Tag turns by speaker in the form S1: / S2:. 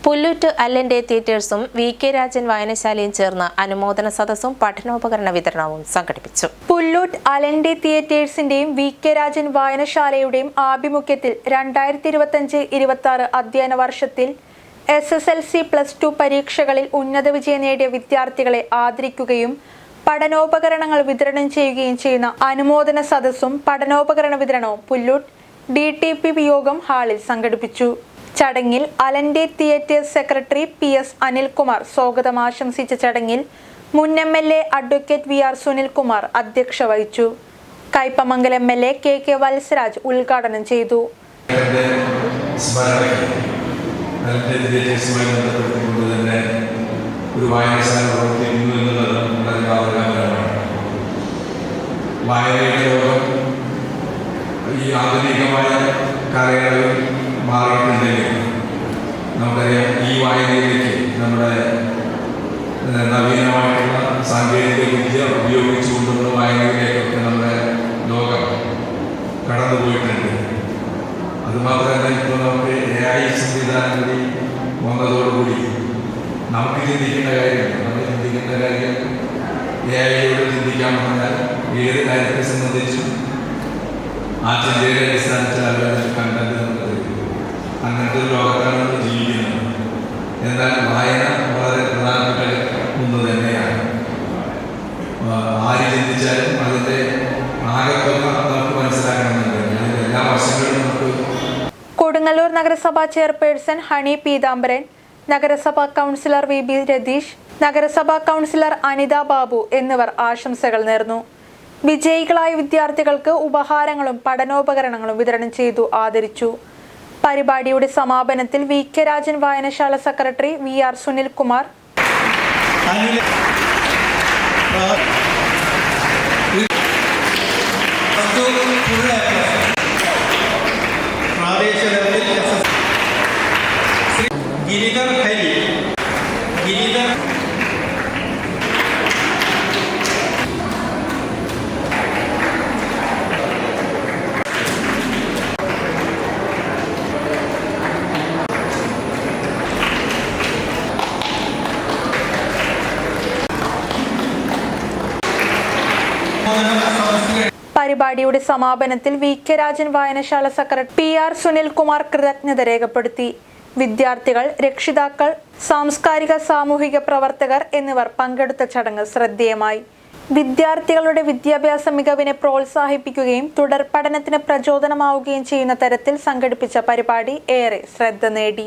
S1: Pullut അല്ലൻ്റെ തിയേറ്റേഴ്സും VK. Rajan വായനശാലയും ചേർന്ന് അനുമോദന സദസ്സും പഠനോപകരണ വിതരണവും സംഘടിപ്പിച്ചു.
S2: പുല്ലൂറ്റ് അല്ലൻ്റെ തിയേറ്റേഴ്സിന്റെയും വി.കെ. രാജൻ വായനശാലയുടെയും ആഭിമുഖ്യത്തിൽ 2025-26 അധ്യയന വർഷത്തിൽ SSLC +2 പരീക്ഷകളിൽ ഉന്നത വിജയം നേടിയ വിദ്യാർത്ഥികളെ ആദരിക്കുകയും പഠനോപകരണങ്ങൾ വിതരണം ചെയ്യുകയും ചെയ്യുന്ന അനുമോദന സദസ്സും പഠനോപകരണ വിതരണവും പുല്ലൂറ്റ് DTP യോഗം ഹാളിൽ സംഘടിപ്പിച്ചു. ചടങ്ങിൽ അലൻ്റെ തിയേറ്റേഴ്സ് സെക്രട്ടറി PS അനിൽകുമാർ സ്വാഗതം ആശംസിച്ച ചടങ്ങിൽ മുൻ MLA അഡ്വക്കേറ്റ് VR സുനിൽകുമാർ അധ്യക്ഷത വഹിച്ചു. കയ്പമംഗലം MLA KK വത്സരാജ് ഉദ്ഘാടനം ചെയ്തു.
S3: ഈ ആധുനികമായ കാലയളവിൽ മാറിയിട്ടുണ്ടെങ്കിൽ നമുക്കറിയാം ഈ വായനയിലേക്ക് നമ്മുടെ നവീനമായിട്ടുള്ള സാങ്കേതിക വിദ്യ ഉപയോഗിച്ചുകൊണ്ടുള്ള വായനയിലേക്കൊക്കെ നമ്മുടെ ലോകം കടന്നുപോയിട്ടുണ്ട്. അതുമാത്രമല്ല, ഇപ്പോൾ നമുക്ക് AI സംവിധാനം കൂടി വന്നതോടുകൂടി നമുക്ക് ചിന്തിക്കേണ്ട കാര്യമില്ല. നമ്മൾ ചിന്തിക്കേണ്ട കാര്യം AI-യോട് ചിന്തിക്കാൻ പറഞ്ഞാൽ ഏത് കാര്യത്തെ സംബന്ധിച്ചും ആ ചിന്തയുടെ അടിസ്ഥാനത്തിൽ ആളുകൾ കണ്ടന്റ് നമുക്ക് തരും. അങ്ങനത്തെ ഒരു ലോകത്താണ് നമ്മൾ ജീവിക്കുന്നത്. എന്നാൽ വായന വളരെ പ്രധാനപ്പെട്ട ഒന്ന് തന്നെയാണ്. ആര് ചിന്തിച്ചാലും അതിൻ്റെ ആകത്തുക നമുക്ക് മനസ്സിലാക്കണമെന്നുണ്ട്. അതിൻ്റെ എല്ലാ വശങ്ങളും നമുക്ക്.
S2: കൊടുങ്ങല്ലൂർ നഗരസഭാ ചെയർപേഴ്സൺ ഹണി പീതാംബരൻ, നഗരസഭാ കൗൺസിലർ VB രതീഷ്, നഗരസഭാ കൗൺസിലർ അനിത ബാബു എന്നിവർ ആശംസകൾ നേർന്നു. വിജയികളായ വിദ്യാർത്ഥികൾക്ക് ഉപഹാരങ്ങളും പഠനോപകരണങ്ങളും വിതരണം ചെയ്തു ആദരിച്ചു. പരിപാടിയുടെ സമാപനത്തിൽ വി.കെ. രാജൻ വായനശാല സെക്രട്ടറി VR സുനിൽകുമാർ, പരിപാടിയുടെ സമാപനത്തിൽ വി.കെ. രാജൻ വായനശാല സെക്രട്ടറി PR സുനിൽകുമാർ കൃതജ്ഞത രേഖപ്പെടുത്തി. വിദ്യാർത്ഥികൾ, രക്ഷിതാക്കൾ, സാംസ്കാരിക സാമൂഹിക പ്രവർത്തകർ എന്നിവർ പങ്കെടുത്ത ചടങ്ങ് ശ്രദ്ധേയമായി. വിദ്യാർത്ഥികളുടെ വിദ്യാഭ്യാസ മികവിനെ പ്രോത്സാഹിപ്പിക്കുകയും തുടർ പഠനത്തിന് പ്രചോദനമാവുകയും ചെയ്യുന്ന തരത്തിൽ സംഘടിപ്പിച്ച പരിപാടി ഏറെ ശ്രദ്ധ നേടി.